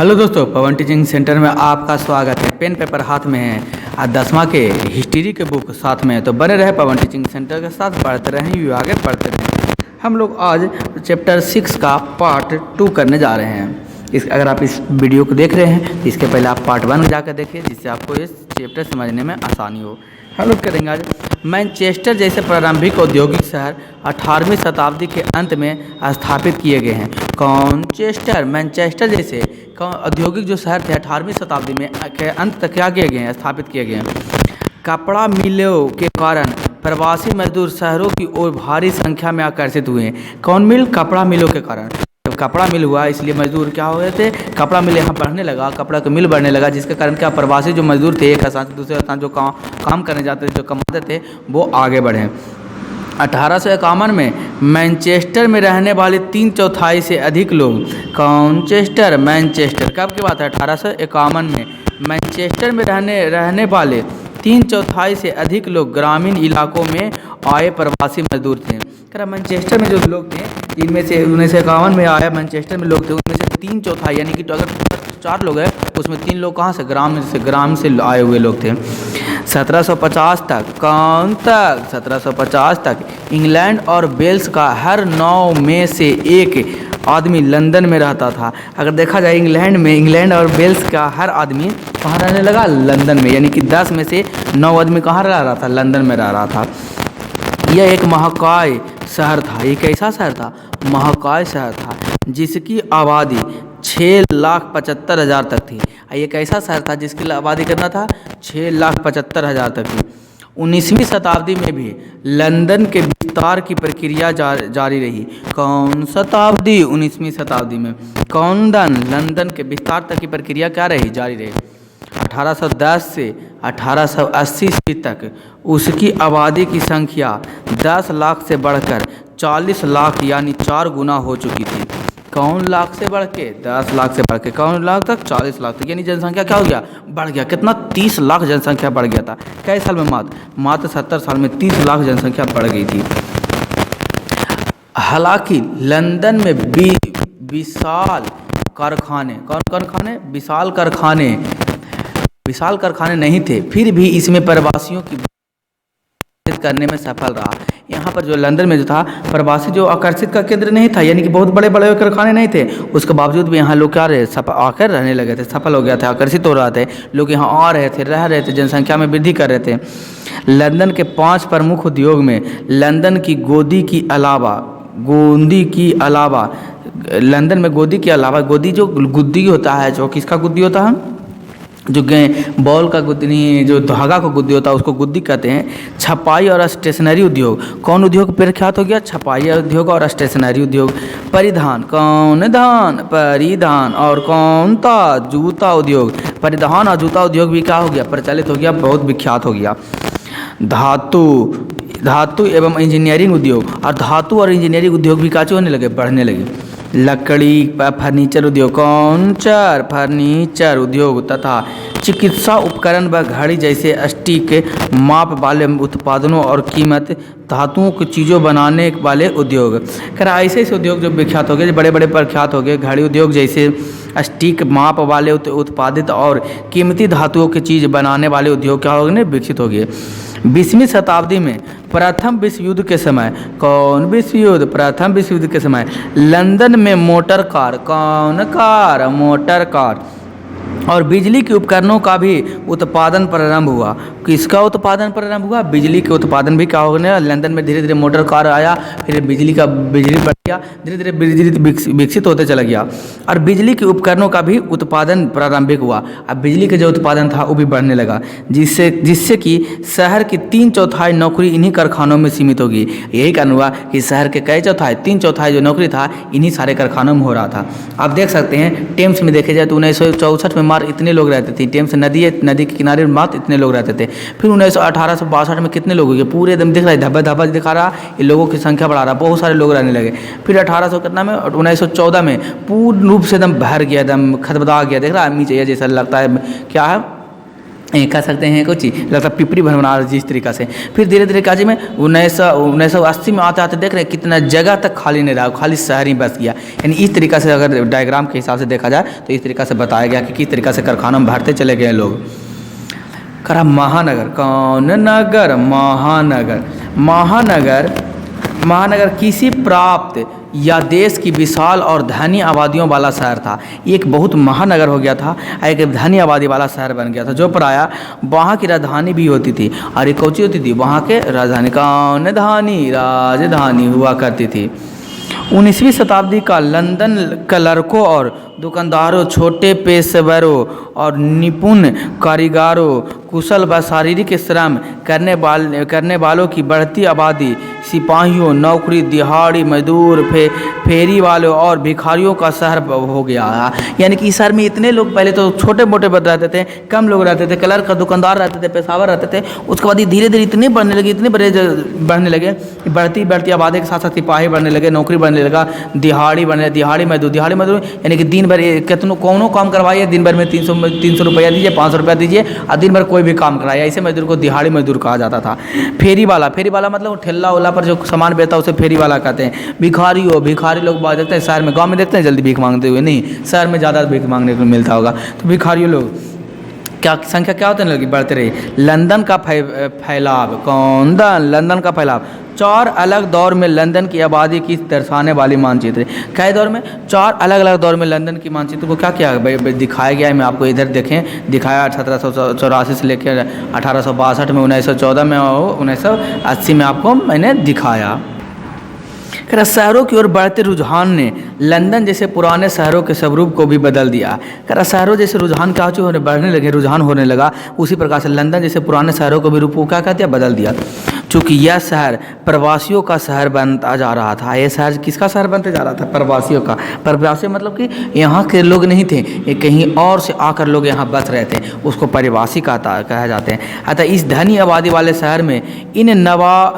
Hello दोस्तों, पवन teaching centre में आपका स्वागत है। पेन पेपर हाथ में है और 10वां के हिस्ट्री के बुक साथ में है, तो बने रहे पवन टीचिंग सेंटर के साथ, पढ़ते रहें, यू आगे पढ़ते रहें। हम लोग आज चैप्टर 6 का पार्ट 2 करने जा रहे हैं। अगर आप इस वीडियो को देख रहे हैं तो इसके पहले आप पार्ट 1 जाकर देखिए, जिससे आपको इस चैप्टर समझने में आसानी हो। हम लोग करेंगे आज मैनचेस्टर जैसे प्रारंभिक औद्योगिक शहर 18वीं शताब्दी के अंत में स्थापित किए गए हैं। मैनचेस्टर जैसे औद्योगिक जो शहर थे 18वीं शताब्दी में के अंत तक क्या किए गए हैं, स्थापित किए गए हैं। कपड़ा मिलों के कारण प्रवासी मजदूर शहरों की ओर भारी संख्या में आकर्षित हुए हैं। कौन मिल? कपड़ा मिलों के कारण। जब कपड़ा मिल हुआ इसलिए मजदूर क्या हो गए थे, कपड़ा मिल यहाँ बढ़ने लगा, कपड़ा का मिल बढ़ने लगा, जिसके कारण क्या प्रवासी जो मजदूर थे एक स्थान से दूसरे स्थान जो काम करने जाते थे, जो कमाते थे, वो आगे बढ़े। 1851 में मैनचेस्टर में रहने वाले 3/4 से अधिक लोग मैनचेस्टर कब की बात है? 1851 में मैनचेस्टर में रहने वाले 3/4 से अधिक लोग ग्रामीण इलाकों में आए प्रवासी मजदूर थे। मैनचेस्टर में जो लोग थे, इनमें से 1951 में आया मैनचेस्टर में लोग थे, उनमें से 3/4 यानी कि अगर 4 लोग हैं उसमें 3 लोग कहाँ से? ग्राम से आए हुए लोग थे। 1750 तक 1750 तक इंग्लैंड और वेल्स का हर 9 में से एक आदमी लंदन में रहता था। अगर देखा जाए इंग्लैंड और वेल्स का हर आदमी कहाँ रहने लगा? लंदन में, यानी कि 10 में से 9 आदमी कहाँ रह रहा था? लंदन में रह रहा था। यह एक महाकाय शहर था। ये कैसा शहर था? महाकाय शहर था, जिसकी आबादी 6,75,000 तक थी। ये कैसा शहर था जिसकी आबादी कितना था? 6,75,000 तक थी। 19वीं शताब्दी में भी लंदन के विस्तार की प्रक्रिया जारी रही। कौन शताब्दी? 19वीं शताब्दी में लंदन के विस्तार तक की प्रक्रिया क्या रही? जारी रही। 1810 से 1880 ईस्वी तक उसकी आबादी की संख्या 10 लाख से बढ़कर 40 लाख यानी 4 गुना हो चुकी थी। कौन लाख से बढ़ के? 10 लाख से बढ़ के कौन लाख तक? 40 लाख तक, यानी जनसंख्या क्या हो गया? बढ़ गया। कितना? 30 लाख जनसंख्या बढ़ गया था। कई साल में? मात्र 70 साल में 30 लाख जनसंख्या बढ़ गई थी। हालांकि लंदन में विशाल कारखाने नहीं थे, फिर भी इसमें प्रवासियों की करने में सफल रहा। यहाँ पर जो लंदन में जो था, प्रवासी जो आकर्षित का केंद्र नहीं था, यानी कि बहुत बड़े बड़े कारखाने नहीं थे, उसके बावजूद भी यहाँ लोग क्या रहे? आकर रहने लगे थे, सफल हो गया था, आकर्षित हो रहे थे लोग, यहाँ आ रहे थे, रह रहे थे, जनसंख्या में वृद्धि कर रहे थे। लंदन के 5 प्रमुख उद्योग में लंदन की गोदी के अलावा गोदी जो गुद्दी होता है, जो किसका गुद्दी होता है? जो बॉल का गुद्दी, जो धागा का गुद्दी होता है उसको गुद्दी कहते हैं। छपाई और स्टेशनरी उद्योग। कौन उद्योग प्रख्यात हो गया? छपाई उद्योग और स्टेशनरी उद्योग। परिधान और कौन था? जूता उद्योग। परिधान और जूता उद्योग भी क्या हो गया? प्रचलित हो गया, बहुत विख्यात हो गया। धातु एवं इंजीनियरिंग उद्योग। और धातु और इंजीनियरिंग उद्योग भी काचे होने लगे? बढ़ने लगे। लकड़ी फर्नीचर उद्योग। फर्नीचर उद्योग तथा चिकित्सा उपकरण व घड़ी जैसे सटीक माप वाले उत्पादनों और कीमत धातुओं की चीज़ों बनाने वाले उद्योग। ऐसे उद्योग जो विख्यात हो गए, बड़े बड़े प्रख्यात हो गए। घड़ी उद्योग जैसे सटीक माप वाले उत्पादित और कीमती धातुओं की चीज़ बनाने वाले उद्योग क्या हो गए? विकसित हो गए। 20वीं शताब्दी में प्रथम विश्व युद्ध के समय प्रथम विश्व युद्ध के समय लंदन में मोटर कार और बिजली के उपकरणों का भी उत्पादन प्रारंभ हुआ। किसका उत्पादन प्रारंभ हुआ? बिजली के उत्पादन भी क्या हो गया? लंदन में धीरे धीरे मोटर कार आया, फिर बिजली बढ़ गया, धीरे धीरे बिजली विकसित होते चला गया, और बिजली के उपकरणों का भी उत्पादन प्रारंभिक हुआ। अब बिजली का जो उत्पादन था वो भी बढ़ने लगा, जिससे कि शहर की 3/4 नौकरी इन्हीं कारखानों में सीमित होगी। यही कारण हुआ कि शहर के कई चौथाई 3/4 जो नौकरी था इन्हीं सारे कारखानों में हो रहा था। आप देख सकते हैं टेम्स में देखे जाए तो 1964 में मात्र इतने लोग रहते थे। टेम्स नदी के किनारे मात्र इतने लोग रहते थे। फिर 1862 में कितने लोग हो गए? पूरे एकदम दिख रहा है, धब्बा दिखा रहा, ये लोगों की संख्या बढ़ा रहा, बहुत सारे लोग रहने लगे। फिर 1914 में पूर्ण रूप से एकदम भर गया, एकदम खतबदा गया। देख रहा है नीचे जैसा लगता है क्या है? कह सकते हैं कुछ लगता पिपरी भरवना जिस तरीक़ा से। फिर धीरे धीरे काजी में 1980 में आते आते देख रहे हैं कितना जगह तक खाली नहीं रहा, खाली शहर ही बस गया। यानी इस तरीक़ा से अगर डायग्राम के हिसाब से देखा जाए तो इस तरीक़ा से बताया गया कि किस तरीक़ा से कारखानों में भरते चले गए लोग। करा महानगर, कौन नगर? महानगर। महानगर किसी प्राप्त या देश की विशाल और धनी आबादियों वाला शहर था। एक बहुत महानगर हो गया था, एक धनी आबादी वाला शहर बन गया था, जो प्रायः वहाँ की राजधानी भी होती थी। और एक कौची होती थी वहाँ के राजधानी, कौन? राजधानी हुआ करती थी। 19वीं शताब्दी का लंदन क्लर्कों और दुकानदारों, छोटे पेशेवरों और निपुण कारीगरों, कुशल व शारीरिक श्रम करने वालों की बढ़ती आबादी, सिपाहियों, नौकरी दिहाड़ी मजदूर, फेरी वालों और भिखारियों का शहर हो गया। यानी कि इस शहर में इतने लोग, पहले तो छोटे मोटे रहते थे, कम लोग रहते थे, क्लर्क का दुकानदार रहते थे, पेशावर रहते थे। उसके बाद धीरे धीरे इतने बढ़ने लगे, इतने बड़े बढ़ने लगे, बढ़ती आबादी के साथ साथ सिपाही बढ़ने लगे, नौकरी बढ़ने लगा, दिहाड़ी मजदूर यानी कि दिन भर कितनों कौनों काम करवाइए, दिन भर में 300 रुपया दीजिए, 500 रुपया दीजिए, और दिन भर कोई भी काम कराइए। ऐसे मजदूर को दिहाड़ी मजदूर कहा जाता था। फेरी वाला मतलब ठेला वाला पर जो सामान बेचता है उसे फेरी वाला कहते हैं। भिखारी लोग बात देखते हैं शहर में, गांव में देखते हैं जल्दी भीख मांगते हुए नहीं, शहर में ज़्यादा भीख मांगने को मिलता होगा। तो भिखारियों लोग क्या संख्या क्या होते हैं लोग बढ़ते रही। लंदन का फैलाव, कौन? लंदन का फैलाव। 4 अलग दौर में लंदन की आबादी की दर्शाने वाली मानचित्र। कई दौर में 4 अलग अलग दौर में लंदन की मानचित्र को क्या किया दिखाया गया है। मैं आपको इधर दिखाया 1784 से लेकर 1862 में, 1914 में और 1980 में आपको मैंने दिखाया। शहरों की ओर बढ़ते रुझान ने लंदन जैसे पुराने शहरों के स्वरूप को भी बदल दिया। शहरों जैसे रुझान क्या बढ़ने लगे, रुझान होने लगा, उसी प्रकार से लंदन जैसे पुराने शहरों को भी रूप को क्या कहते हैं, बदल दिया। चूँकि यह शहर प्रवासियों का शहर बनता जा रहा था। यह शहर किसका शहर बनते जा रहा था? प्रवासियों का। प्रवासी मतलब कि यहाँ के लोग नहीं थे, ये कहीं और से आकर लोग यहाँ बस रहे थे, उसको प्रवासी कहा जाते हैं। अतः इस धनी आबादी वाले शहर में इन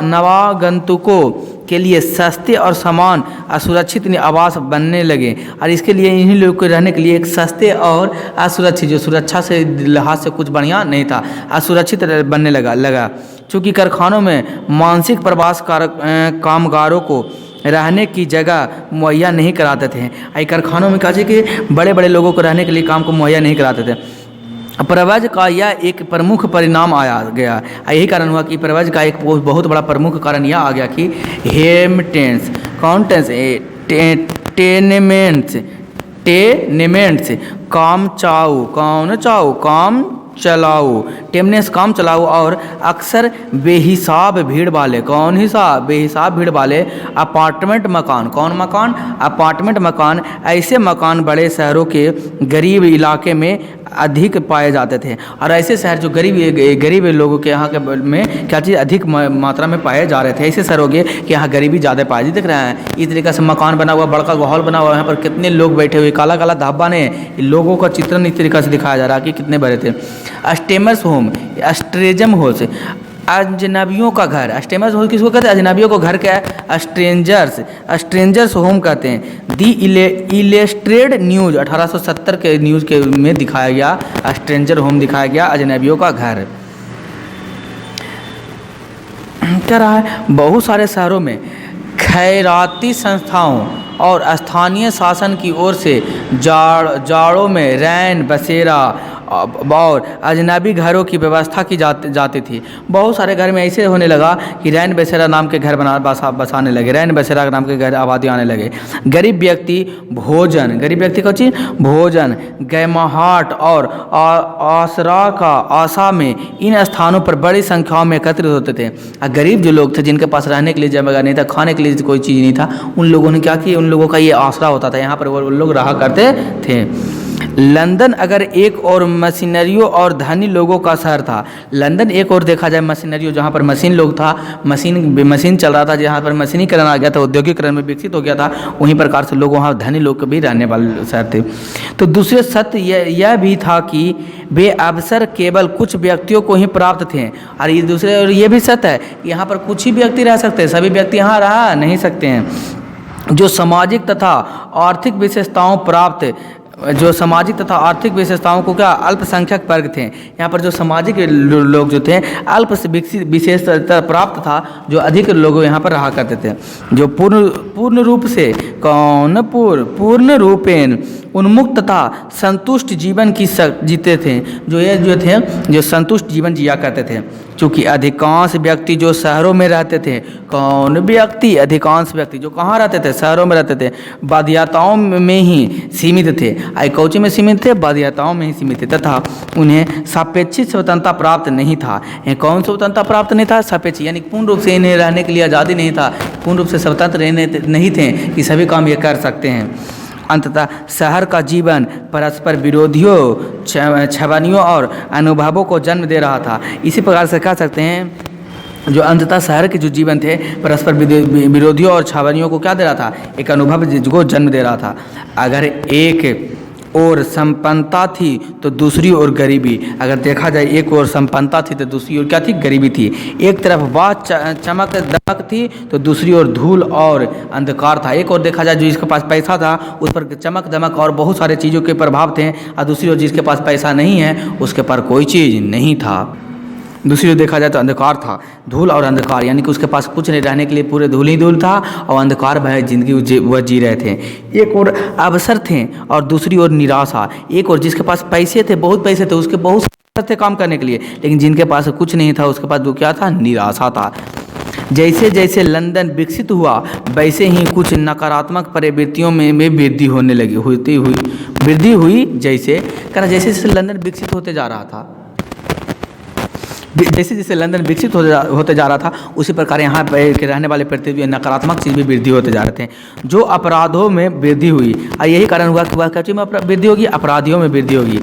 नवागंतुकों के लिए सस्ते और समान असुरक्षित आवास बनने लगे। और इसके लिए इन्हीं लोगों को रहने के लिए एक सस्ते और असुरक्षित, जो सुरक्षा से लिहाज से कुछ बढ़िया नहीं था, असुरक्षित बनने लगा। चूँकि कारखानों में मानसिक प्रवास कामगारों को रहने की जगह मुहैया नहीं कराते थे। कारखानों में कहा कि बड़े बड़े लोगों को रहने के लिए काम को मुहैया नहीं कराते थे। प्रव्रज का यह एक प्रमुख परिणाम आया गया। यही कारण हुआ कि प्रव्रज का एक बहुत बड़ा प्रमुख कारण यह आ गया कि हेमटेंस काउंटेंस टेनेमेंट्स काम चलाऊ और अक्सर बेहिसाब भीड़ वाले अपार्टमेंट मकान ऐसे मकान बड़े शहरों के गरीब इलाके में अधिक पाए जाते थे। और ऐसे शहर जो गरीब लोगों के यहाँ के में क्या चीज़ अधिक मात्रा में पाए जा रहे थे। ऐसे शहर हो गए कि यहाँ गरीबी ज़्यादा पाए दिख रहे हैं। इस तरीके से मकान बना हुआ, बड़का हॉल बना हुआ, यहाँ पर कितने लोग बैठे हुए, काला काला धाबा ने लोगों का चित्रण इस तरीके से दिखाया जा रहा है कि कितने बड़े थे। स्टेमर्स होम, स्ट्रेजम हाउस, अजनबियों का घर। स्टेमर्स होम किसको कहते हैं? अजनबियों को घर क्या है? स्ट्रेंजर्स होम कहते हैं। दी इलेस्ट्रेड न्यूज़ 1870 के न्यूज़ के में दिखाया गया, स्ट्रेंजर होम दिखाया गया, अजनबियों का घर। क्या रहा है? बहुत सारे शहरों में खैराती संस्थाओं और स्थानीय शासन की ओर से जाड़ों में रैन बसेरा और अजनबी घरों की व्यवस्था की जाती थी। बहुत सारे घर में ऐसे होने लगा कि रैन बसेरा नाम के घर बसाने लगे, रैन बसेरा नाम के घर आबादी आने लगे। गरीब व्यक्ति को चीज़ भोजन, गैमाहाट और आसरा का आशा में इन स्थानों पर बड़ी संख्याओं में एकत्रित होते थे। गरीब जो लोग थे, जिनके पास रहने के लिए जगह नहीं था, खाने के लिए कोई चीज़ नहीं था, उन लोगों ने क्या किया, उन लोगों का ये आसरा होता था, यहाँ पर वो लोग रहा करते थे। लंदन अगर एक और मशीनरियों और धनी लोगों का शहर था। लंदन एक और देखा जाए मशीनरियों, जहाँ पर मशीन लोग था, मशीन चल रहा था, जहाँ पर मशीनीकरण आ गया था, औद्योगिकरण में विकसित हो गया था, वहीं प्रकार से लोग वहाँ धनी लोग भी रहने वाले शहर थे। तो दूसरे सत्य यह भी था कि वे अवसर केवल कुछ व्यक्तियों को ही प्राप्त थे। और ये भी सत्य है, यहाँ पर कुछ ही व्यक्ति रह सकते हैं, सभी व्यक्ति यहाँ रह नहीं सकते हैं। जो सामाजिक तथा आर्थिक विशेषताओं प्राप्त जो सामाजिक तथा आर्थिक विशेषताओं को क्या अल्पसंख्यक वर्ग थे। यहाँ पर जो सामाजिक लोग जो थे अल्प विशेषता प्राप्त था, जो अधिक लोग यहाँ पर रहा करते थे, जो पूर्ण रूप से पूर्ण रूपेण उन्मुक्त तथा संतुष्ट जीवन की जीते थे, जो संतुष्ट जीवन जिया करते थे। क्योंकि अधिकांश व्यक्ति जो शहरों में रहते थे, अधिकांश व्यक्ति जो कहाँ रहते थे, शहरों में रहते थे, बाध्यताओं में ही सीमित थे। कौची में सीमित थे, बाध्यताओं में ही सीमित थे, तथा उन्हें सापेक्षिक स्वतंत्रता प्राप्त नहीं था। कौन स्वतंत्रता प्राप्त नहीं था, सापेक्षिक, यानी पूर्ण रूप से इन्हें रहने के लिए आज़ादी नहीं था, पूर्ण रूप से स्वतंत्र रहने नहीं थे कि सभी काम ये कर सकते हैं। अंततः शहर का जीवन परस्पर विरोधियों, छवनियों और अनुभवों को जन्म दे रहा था। इसी प्रकार से कह सकते हैं जो अंततः शहर के जो जीवन थे परस्पर विरोधियों और छावनियों को क्या दे रहा था, एक अनुभव को जन्म दे रहा था। अगर एक और संपन्नता थी तो दूसरी ओर गरीबी। अगर देखा जाए एक और संपन्नता थी तो दूसरी ओर क्या थी, गरीबी थी। एक तरफ वह चमक दमक थी तो दूसरी ओर धूल और अंधकार था। एक और देखा जाए जो जिसके पास पैसा था उस पर चमक दमक और बहुत सारे चीज़ों के प्रभाव थे, और दूसरी ओर जिसके पास पैसा नहीं है उसके पर कोई चीज़ नहीं था। दूसरी ओर देखा जाए तो अंधकार था, धूल और अंधकार, यानी कि उसके पास कुछ नहीं, रहने के लिए पूरे धूल ही धूल था और अंधकार भय जिंदगी वह जी रहे थे। एक और अवसर थे और दूसरी ओर निराशा। एक और जिसके पास पैसे थे, बहुत पैसे थे, उसके बहुत अवसर थे काम करने के लिए, लेकिन जिनके पास कुछ नहीं था उसके पास वो क्या था, निराशा था। जैसे जैसे लंदन विकसित हुआ वैसे ही कुछ नकारात्मक प्रवृत्तियों में वृद्धि होने लगी, वृद्धि हुई। जैसे जैसे लंदन विकसित होते जा रहा था, जैसे जैसे लंदन विकसित होते जा रहा था उसी प्रकार यहाँ पर के रहने वाले प्रति नकारात्मक चीज़ भी वृद्धि होते जा रहे थे। जो अपराधों में वृद्धि हुई, और यही कारण हुआ कि वह क्या चीज़ में वृद्धि होगी, अपराधियों में वृद्धि होगी,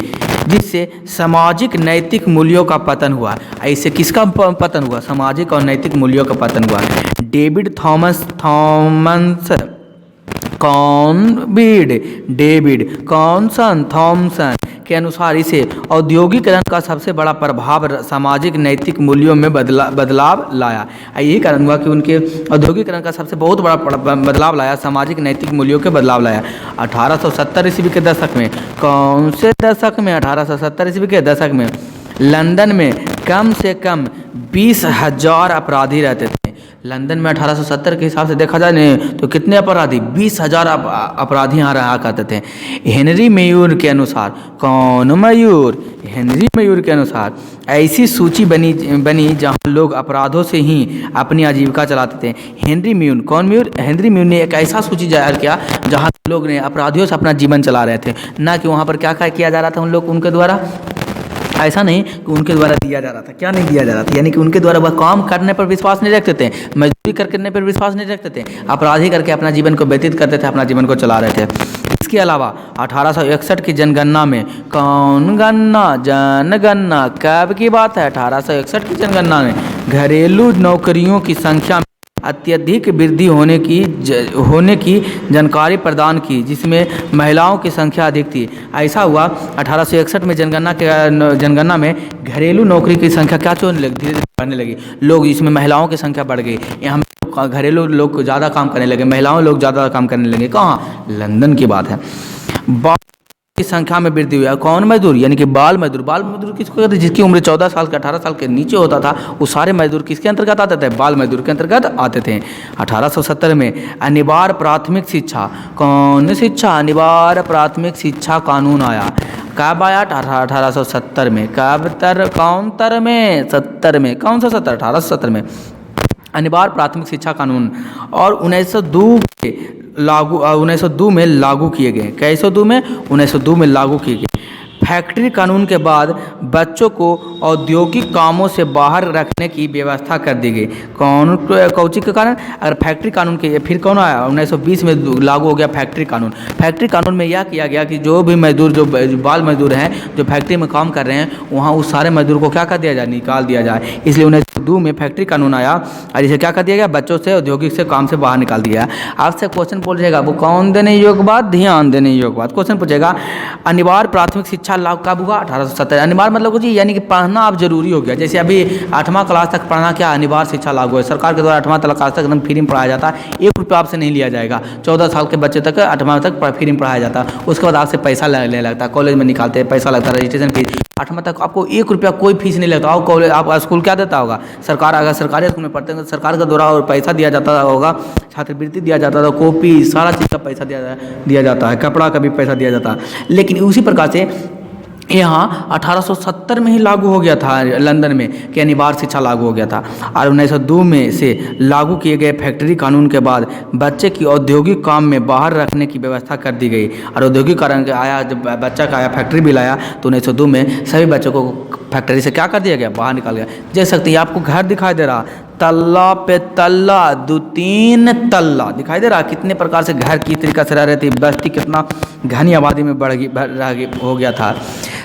जिससे सामाजिक नैतिक मूल्यों का पतन हुआ। ऐसे किसका पतन हुआ, सामाजिक और नैतिक मूल्यों का पतन हुआ। डेविड थॉमसन के अनुसार इसे औद्योगिकरण का सबसे बड़ा प्रभाव सामाजिक नैतिक मूल्यों में बदलाव लाया। यही कारण हुआ कि उनके औद्योगिकरण का सबसे बहुत बड़ा बदलाव लाया, सामाजिक नैतिक मूल्यों के बदलाव लाया। 1870 ईस्वी के दशक में, कौन से दशक में, 1870 ईस्वी के दशक में लंदन में कम से कम 20,000 अपराधी रहते थे। लंदन में 1870 के हिसाब से देखा जाए नहीं तो कितने अपराधी, 20,000 अपराधी यहाँ रहा करते थे। हेनरी मेयूर के अनुसार, हेनरी मेयूर के अनुसार ऐसी सूची बनी जहाँ लोग अपराधों से ही अपनी आजीविका चलाते थे। हेनरी मेयूर ने एक ऐसा सूची जाहिर किया जहाँ लोग ने अपराधियों से अपना जीवन चला रहे थे, ना कि वहाँ पर क्या किया जा रहा था उनके द्वारा। ऐसा नहीं कि उनके द्वारा दिया जा रहा था, क्या नहीं दिया जा रहा था, यानी कि उनके द्वारा वह काम करने पर विश्वास नहीं रखते थे, मजदूरी करने पर विश्वास नहीं रखते थे, अपराधी करके अपना जीवन को व्यतीत करते थे, अपना जीवन को चला रहे थे। इसके अलावा 1861 की जनगणना में, जनगणना कब की बात है, 1861 की जनगणना में घरेलू नौकरियों की संख्या अत्यधिक वृद्धि होने की जानकारी प्रदान की, जिसमें महिलाओं की संख्या अधिक थी। ऐसा हुआ 1861 में जनगणना में घरेलू नौकरी की संख्या क्या होने लगी, धीरे धीरे बढ़ने लगी। लोग इसमें महिलाओं की संख्या बढ़ गई, यहाँ घरेलू लोग ज़्यादा काम करने लगे, महिलाओं लोग ज़्यादा काम करने लगे। कहाँ, लंदन की बात है। की संख्या में वृद्धि हुई। कौन मजदूर, यानी कि बाल मजदूर किसको कहते हैं, जिसकी उम्र 14 साल के 18 साल के नीचे होता था, वो सारे मजदूर किसके अंतर्गत आते थे, बाल मजदूर के अंतर्गत आते थे। 1870 में अनिवार्य प्राथमिक शिक्षा, कौन शिक्षा, अनिवार्य प्राथमिक शिक्षा कानून आया। कब आया, 1870 में। कौन सा 1870 में अनिवार्य प्राथमिक शिक्षा कानून, और 1902 में लागू किए गए। कैसे 1902 में लागू किए गए। फैक्ट्री कानून के बाद बच्चों को औद्योगिक कामों से बाहर रखने की व्यवस्था कर दी गई। कौची के कारण, अगर फैक्ट्री कानून के फिर कौन आया, 1920 में लागू हो गया फैक्ट्री कानून। फैक्ट्री कानून में यह किया गया कि जो भी मजदूर, जो बाल मजदूर हैं, जो फैक्ट्री में काम कर रहे हैं, वहाँ उस सारे मजदूर को क्या कर दिया जाए, निकाल दिया जाए। इसलिए 1902 में फैक्ट्री कानून आया और इसे क्या कर दिया गया, बच्चों से औद्योगिक से काम से बाहर निकाल दिया। आपसे क्वेश्चन पूछेगा, वो कौन देने योग्य बात, ध्यान देने योग्य बात। क्वेश्चन पूछेगा, अनिवार्य प्राथमिक शिक्षा लागू कब हुआ? 1870। अनिवार्य मतलब जी यानी कि पढ़ना अब जरूरी हो गया। जैसे अभी 8वां क्लास तक पढ़ना क्या अनिवार्य शिक्षा लागू है, सरकार के द्वारा 8वां क्लास तक एकदम फ्री में पढ़ाया जाता है, 1 रुपया आपसे नहीं लिया जाएगा। 14 साल के बच्चे तक 8वां तक फ्री में पढ़ाया जाता है। उसके बाद आपसे पैसा लेने लगता है, कॉलेज में निकालते हैं पैसा लगता है, रजिस्ट्रेशन फीस। 8वां तक आपको 1 रुपया कोई फीस नहीं लगता। और कॉलेज आप स्कूल क्या देता होगा? सरकार, अगर सरकारी स्कूल में पढ़ते हैं तो सरकार के द्वारा और पैसा दिया जाता होगा, छात्रवृत्ति दिया जाता था, कॉपी सारा चीज़ का पैसा दिया जाता है, कपड़ा का भी पैसा दिया जाता है। लेकिन उसी प्रकार से यहाँ 1870 में ही लागू हो गया था लंदन में कि अनिवार्य शिक्षा लागू हो गया था। और 1902 में से लागू किए गए फैक्ट्री कानून के बाद बच्चे की औद्योगिक काम में बाहर रखने की व्यवस्था कर दी गई। और औद्योगिक कारण के आया, जब बच्चा का आया फैक्ट्री बिल आया तो 1902 में सभी बच्चों को फैक्ट्री से क्या कर दिया गया? बाहर निकाल गया। देख सकते हैं आपको घर दिखाई दे रहा, तल्ला पे तल्ला, 2-3 तल्ला दिखाई दे रहा। कितने प्रकार से घर की तरीका से रह रहे थे, बस्ती कितना घनी आबादी में हो गया था।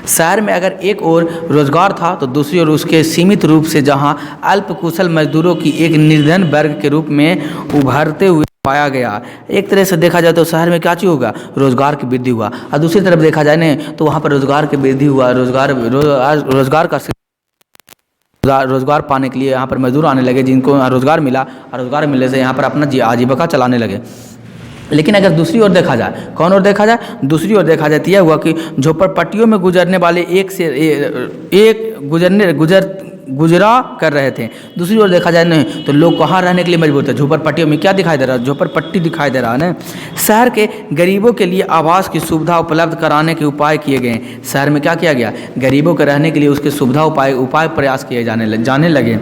शहर में अगर एक ओर रोजगार था तो दूसरी ओर उसके सीमित रूप से जहां अल्प कुशल मजदूरों की एक निर्धन वर्ग के रूप में उभरते हुए पाया गया। एक तरह से देखा जाए तो शहर में क्या चीज़ होगा? रोजगार की वृद्धि हुआ। और दूसरी तरफ देखा जाए ना तो वहाँ पर रोजगार की वृद्धि हुआ, रोजगार पाने के लिए यहाँ पर मजदूर आने लगे, जिनको रोजगार मिला और रोजगार मिलने से यहाँ पर अपना आजीविका चलाने लगे। लेकिन अगर दूसरी ओर देखा जाए, कौन ओर देखा जाए? दूसरी ओर देखा जाए तो यह हुआ कि झोपड़पट्टियों में गुजरने वाले गुजरा कर रहे थे। दूसरी ओर देखा जाए नहीं तो लोग कहाँ रहने के लिए मजबूर थे? झोपड़पट्टियों में। क्या दिखाई दे रहा है? झोपड़पट्टी दिखाई दे रहा है ना। शहर के गरीबों के लिए आवास की सुविधा उपलब्ध कराने के उपाय किए गए। शहर में क्या किया गया? गरीबों के रहने के लिए उसके सुविधा उपाय प्रयास किए जाने लगे।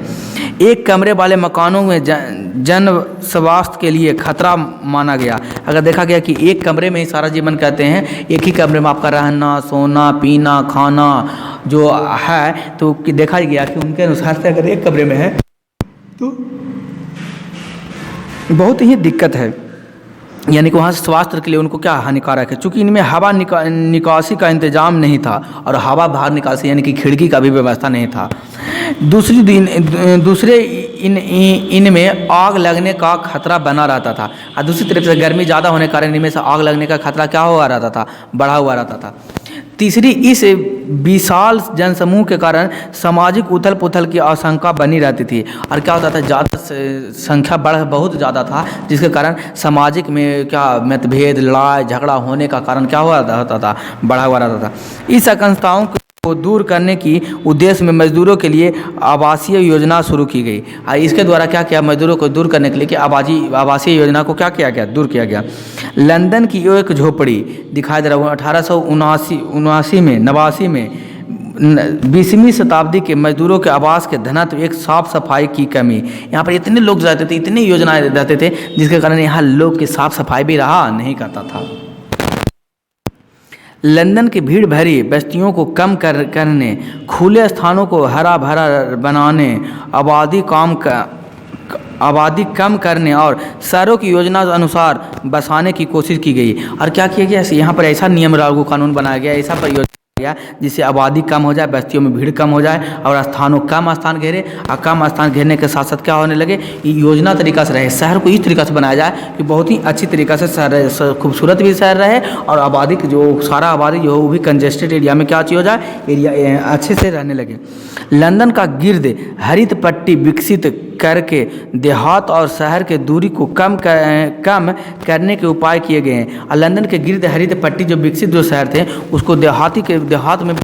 एक कमरे वाले मकानों में जन स्वास्थ्य के लिए खतरा माना गया। अगर देखा गया कि एक कमरे में ही सारा जीवन कहते हैं, एक ही कमरे में आपका रहना, सोना, पीना, खाना जो है, तो देखा गया कि उनके अनुसार से अगर एक कमरे में है तो बहुत ही दिक्कत है, यानी कि वहाँ से स्वास्थ्य के लिए उनको क्या हानिकारक है। चूँकि इनमें हवा निकासी का इंतजाम नहीं था और हवा बाहर निकासी यानी कि खिड़की का भी व्यवस्था नहीं था। दूसरे इनमें आग लगने का खतरा बना रहता था। और दूसरी तरफ से गर्मी ज़्यादा होने के कारण इनमें से आग लगने का खतरा क्या हुआ रहता था? बढ़ा हुआ रहता था। तीसरी, इस विशाल जनसमूह के कारण सामाजिक उथल पुथल की आशंका बनी रहती थी। और क्या होता था? ज़्यादा संख्या बहुत ज़्यादा था, जिसके कारण सामाजिक में क्या मतभेद, लड़ाई झगड़ा होने का कारण क्या हुआ रहता था? बढ़ा हुआ रहता था। इस आशंकाओं को दूर करने की उद्देश्य में मजदूरों के लिए आवासीय योजना शुरू की गई। और इसके द्वारा क्या किया? मजदूरों को दूर करने के लिए कि आवासीय योजना को क्या किया गया? दूर किया गया। लंदन की एक झोपड़ी दिखाई दे रहा है 1889 में 20वीं शताब्दी के मजदूरों के आवास के घनत्व, एक साफ सफाई की कमी। यहाँ पर इतने लोग रहते थे, इतनी योजनाएं रहते थे, जिसके कारण यहाँ लोग की साफ सफाई भी रहा नहीं करता था। लंदन की भीड़ भरी बस्तियों को कम करने, खुले स्थानों को हरा भरा बनाने, आबादी कम करने और शहरों की योजना अनुसार बसाने की कोशिश की गई। और क्या किया गया? यहाँ पर ऐसा नियम लागू कानून बनाया गया, ऐसा परियोजना गया जिससे आबादी कम हो जाए, बस्तियों में भीड़ कम हो जाए और कम स्थान घेरे। और कम स्थान घेरने के साथ साथ क्या होने लगे? योजना तरीका से रहे, शहर को इस तरीका से बनाया जाए कि बहुत ही अच्छी तरीका से शहर, खूबसूरत भी शहर रहे और आबादी जो सारा आबादी जो वो भी कंजेस्टेड एरिया में क्या चीज़ हो जाए, एरिया अच्छे से रहने लगे। लंदन का गिर्द हरित पट्टी विकसित करके देहात और शहर के दूरी को कम करने के उपाय किए गए हैं। और लंदन के गिर्द हरित पट्टी जो विकसित जो शहर थे उसको देहात में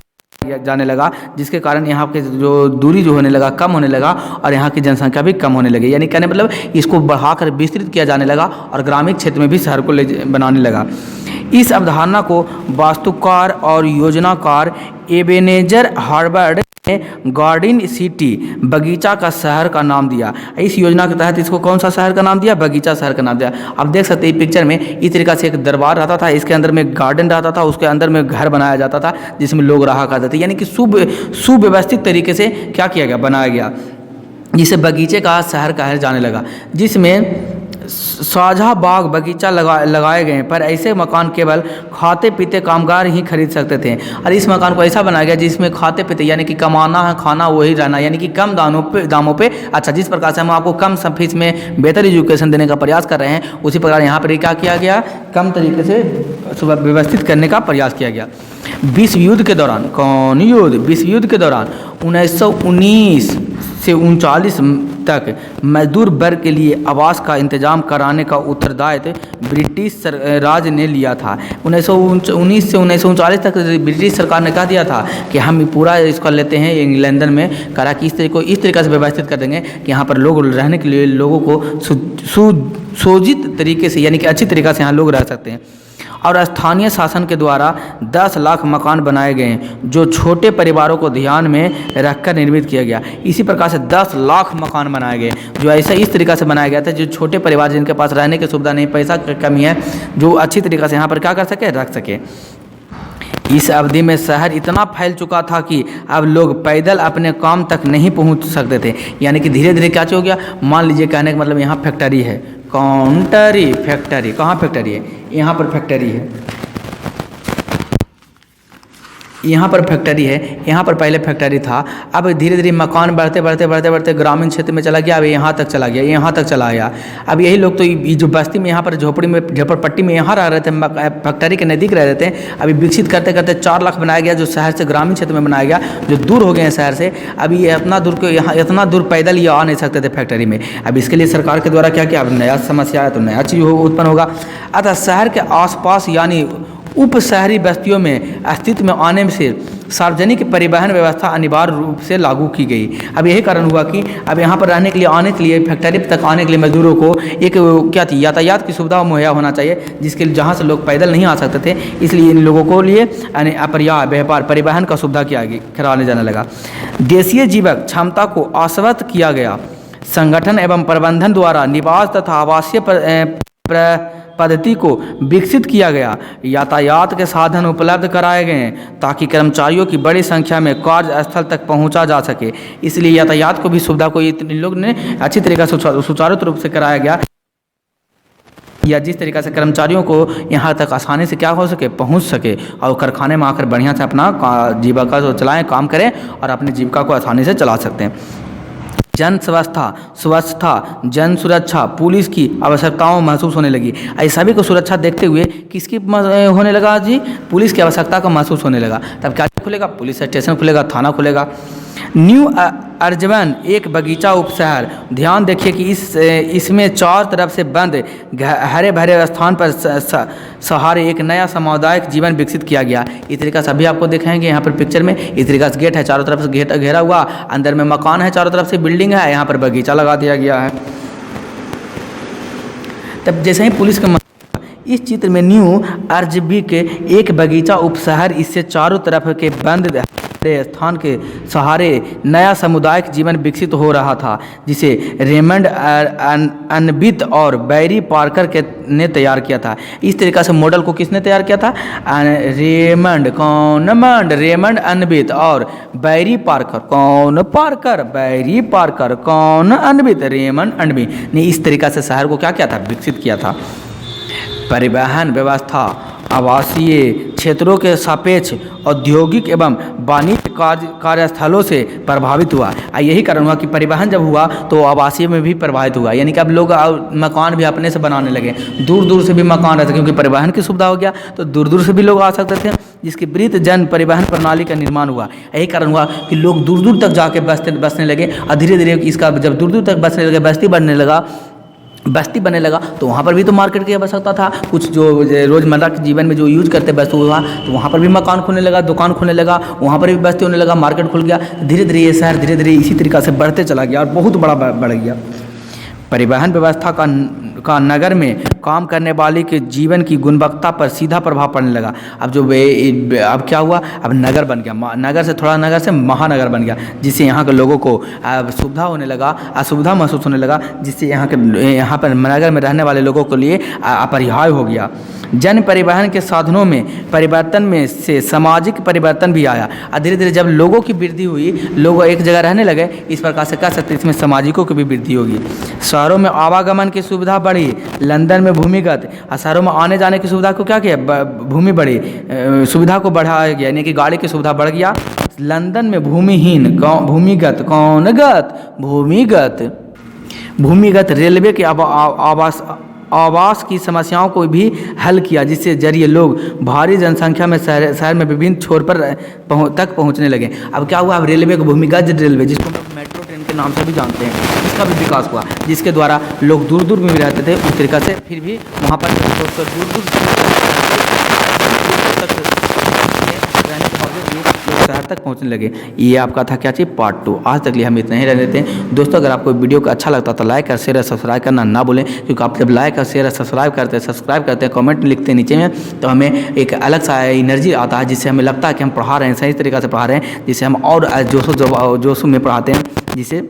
जाने लगा, जिसके कारण यहाँ के जो दूरी जो होने लगा, कम होने लगा और यहाँ की जनसंख्या भी कम होने लगी। यानी कहने मतलब इसको बढ़ाकर विस्तृत किया जाने लगा और ग्रामीण क्षेत्र में भी शहर को बनाने लगा। इस अवधारणा को वास्तुकार और योजनाकार एबेनेजर हार्वर्ड गार्डन सिटी, बगीचा का शहर का नाम दिया। इस योजना के तहत इसको कौन सा शहर का नाम दिया? बगीचा शहर का नाम दिया। आप देख सकते हैं पिक्चर में इस तरीका से एक दरबार रहता था, इसके अंदर में गार्डन रहता था, उसके अंदर में घर बनाया जाता था जिसमें लोग रहा करते थे। यानी कि सुव्यवस्थित तरीके से क्या किया गया? बनाया गया, जिसे बगीचे का शहर कहा जाने लगा, जिसमें साझा बाग बगीचा लगाए गए हैं, पर ऐसे मकान केवल खाते पीते कामगार ही खरीद सकते थे। और इस मकान को ऐसा बनाया गया जिसमें खाते पीते यानी कि कमाना है, खाना वही रहना, यानी कि कम दामों पे अच्छा, जिस प्रकार से हम आपको कम फीस में बेहतर एजुकेशन देने का प्रयास कर रहे हैं, उसी प्रकार यहाँ पर क्या किया गया, कम तरीके से व्यवस्थित करने का प्रयास किया गया। विश्व युद्ध के दौरान, कौन युद्ध, विश्व युद्ध के दौरान 1919 से 39 तक मजदूर वर्ग के लिए आवास का इंतजाम कराने का उत्तरदायित्व ब्रिटिश राज ने लिया था। 1919 से 1939 तक ब्रिटिश सरकार ने कहा दिया था कि हम पूरा इसका लेते हैं इंग्लैंड में, करा कि इस तरीके से व्यवस्थित कर देंगे कि यहाँ पर लोग रहने के लिए लोगों को सुसज्जित तरीके से यानी कि अच्छी तरीक़े से यहाँ लोग रह सकते हैं। और स्थानीय शासन के द्वारा 10 लाख मकान बनाए गए हैं जो छोटे परिवारों को ध्यान में रखकर निर्मित किया गया। इसी प्रकार से 10 लाख मकान बनाए गए जो ऐसा इस तरीक़ा से बनाया गया था जो छोटे परिवार जिनके पास रहने की सुविधा नहीं, पैसा की कमी है, जो अच्छी तरीक़े से यहाँ पर क्या कर सके, रख सके। इस अवधि में शहर इतना फैल चुका था कि अब लोग पैदल अपने काम तक नहीं पहुंच सकते थे। यानी कि धीरे धीरे क्या हो गया, मान लीजिए कहने का मतलब यहाँ फैक्ट्री है, काउंटरी फैक्ट्री, कहाँ फैक्ट्री है, यहाँ पर फैक्ट्री है, यहाँ पर फैक्ट्री है, यहाँ पर पहले फैक्ट्री था। अब धीरे धीरे मकान बढ़ते ग्रामीण क्षेत्र में चला गया, अब यहाँ तक चला गया, यहाँ तक चला गया। अब यही लोग तो ये जो बस्ती में यहाँ पर झोपड़पट्टी में यहाँ रह रहे थे, फैक्ट्री के नज़दीक रह रहे थे, अभी विकसित करते करते 4 लाख बनाया गया जो शहर से ग्रामीण क्षेत्र में बनाया गया, जो दूर हो गए हैं शहर से। अभी ये इतना दूर पैदल ये आ नहीं सकते थे फैक्ट्री में। अब इसके लिए सरकार के द्वारा क्या किया, अब नया समस्या है तो नया चीज़ उत्पन्न होगा। अतः शहर के आसपास यानी उप शहरी बस्तियों में अस्तित्व में आने से सार्वजनिक परिवहन व्यवस्था अनिवार्य रूप से लागू की गई। अब यही कारण हुआ कि अब यहाँ पर रहने के लिए, आने के लिए, फैक्ट्री तक आने के लिए मजदूरों को एक क्या थी, यातायात की सुविधा मुहैया होना चाहिए, जिसके जहाँ से लोग पैदल नहीं आ सकते थे, इसलिए इन लोगों को लिए अपर्याय व्यापार परिवहन का सुविधा कराने जाने लगा। देशीय जीवक क्षमता को आश्वस्त किया गया। संगठन एवं प्रबंधन द्वारा निवास तथा आवासीय पद्धति को विकसित किया गया। यातायात के साधन उपलब्ध कराए गए ताकि कर्मचारियों की बड़ी संख्या में कार्यस्थल तक पहुंचा जा सके। इसलिए यातायात को भी सुविधा को इन लोग ने अच्छी तरीके से सुचारू रूप से कराया गया, या जिस तरीके से कर्मचारियों को यहाँ तक आसानी से क्या हो सके, पहुँच सके, और कारखाने में आकर बढ़िया से अपना जीविका को चलाएँ, काम करें और अपनी जीविका को आसानी से चला सकते हैं। जन स्वच्छता, जन सुरक्षा, पुलिस की आवश्यकताओं महसूस होने लगी। ऐसे सभी को सुरक्षा देखते हुए किसकी होने लगा जी, पुलिस की आवश्यकता का महसूस होने लगा। तब क्या खुलेगा, पुलिस स्टेशन खुलेगा, थाना खुलेगा। न्यू अर्जवन एक बगीचा उपशहर, ध्यान देखिए कि इसमें चार तरफ से बंद हरे भरे स्थान पर सहारे एक नया सामुदायिक जीवन विकसित किया गया। इस तरीका से अभी आपको दिखाएंगे यहाँ पर पिक्चर में, इस तरीका से गेट है, चारों तरफ से घेरा हुआ, अंदर में मकान है, चारों तरफ से बिल्डिंग है, यहाँ पर बगीचा लगा दिया गया है। तब जैसे ही पुलिस का इस चित्र में न्यू अर्जबी के एक बगीचा उपशहर, इससे चारों तरफ के बंद स्थान के सहारे नया सामुदायिक जीवन विकसित हो रहा था, जिसे रेमंड अनबित और बैरी पार्कर ने तैयार किया था। इस तरीक़ा से मॉडल को किसने तैयार किया था, रेमंड अनबित और बैरी पार्कर, बैरी पार्कर, अनबित, रेमंड अनबित ने इस तरीक़ा से शहर को क्या किया था, विकसित किया था। परिवहन व्यवस्था आवासीय क्षेत्रों के सापेक्ष औद्योगिक एवं वाणिज्य कार्यस्थलों से प्रभावित हुआ। यही कारण हुआ कि परिवहन जब हुआ तो आवासीय में भी प्रभावित हुआ, यानी कि अब लोग मकान भी अपने से बनाने लगे, दूर दूर से भी मकान रहते, क्योंकि परिवहन की सुविधा हो गया तो दूर दूर से भी लोग आ सकते थे, जिसके विपरीत जन परिवहन प्रणाली का निर्माण हुआ। यही कारण हुआ कि लोग दूर दूर तक जाके बसने लगे, और धीरे धीरे इसका जब दूर दूर तक बसने लगे, बस्ती बनने लगा, तो वहाँ पर भी तो मार्केट की आवश्यकता था, कुछ जो रोज़मर्रा के जीवन में जो यूज करते वस्तु हुआ, तो वहाँ पर भी मकान खुलने लगा, दुकान खुलने लगा, वहाँ पर भी बस्ती होने लगा, मार्केट खुल गया। धीरे धीरे ये शहर धीरे धीरे इसी तरीक़ा से बढ़ते चला गया और बहुत बड़ा बढ़ गया। परिवहन व्यवस्था का नगर में काम करने वाले के जीवन की गुणवत्ता पर सीधा प्रभाव पड़ने लगा। अब अब क्या हुआ, अब नगर बन गया, नगर से महानगर बन गया, जिससे यहाँ के लोगों को सुविधा होने लगा, असुविधा महसूस होने लगा, जिससे यहाँ पर नगर में रहने वाले लोगों के लिए अपरिहार्य हो गया। जन परिवहन के साधनों में परिवर्तन में से सामाजिक परिवर्तन भी आया। और धीरे धीरे जब लोगों की वृद्धि हुई, लोग एक जगह रहने लगे, इस प्रकार से कह सकते इसमें सामाजिकों की भी वृद्धि होगी। शहरों में आवागमन की सुविधा बढ़ी, लंदन में भूमिगत, और शहरों में आने जाने की सुविधा को क्या किया, भूमि बढ़ी, सुविधा को बढ़ाया गया, यानी कि गाड़ी की सुविधा बढ़ गया। लंदन में भूमिगत रेलवे के आवास की समस्याओं को भी हल किया, जिससे जरिए लोग भारी जनसंख्या में शहर में विभिन्न छोर पर तक पहुंचने लगे। अब क्या हुआ, अब रेलवे को भूमिगत रेलवे, जिसको हम लोग मेट्रो ट्रेन के नाम से भी जानते हैं, इसका भी विकास हुआ, जिसके द्वारा लोग दूर दूर में भी रहते थे, उस तरीक़ा से फिर भी वहाँ पर दूर दूर शहर तक पहुंचने लगे। ये आपका था क्या चीज़, पार्ट 2। आज तक लिए हम इतना ही रह लेते हैं दोस्तों। अगर आपको वीडियो को अच्छा लगता तो लाइक और शेयर और सब्सक्राइब करना ना भूलें, क्योंकि आप जब लाइक और शेयर और सब्सक्राइब करते हैं, कमेंट लिखते हैं नीचे में, तो हमें एक अलग सा एनर्जी आता है, जिससे हमें लगता है कि हम पढ़ा रहे हैं, सही तरीक़े से पढ़ा रहे हैं, जिससे हम और जोशों में पढ़ाते हैं, जिससे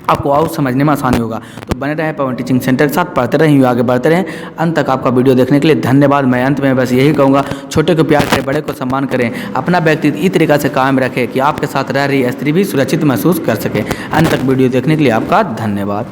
आपको और समझने में आसानी होगा। तो बने रहें पवन टीचिंग सेंटर के साथ, पढ़ते रहें, आगे बढ़ते रहें। अंत तक आपका वीडियो देखने के लिए धन्यवाद। मैं अंत में बस यही कहूँगा, छोटे को प्यार करें, बड़े को सम्मान करें, अपना व्यक्तित्व इस तरीक़ा से कायम रखें कि आपके साथ रह रही स्त्री भी सुरक्षित महसूस कर सके। अंत तक वीडियो देखने के लिए आपका धन्यवाद।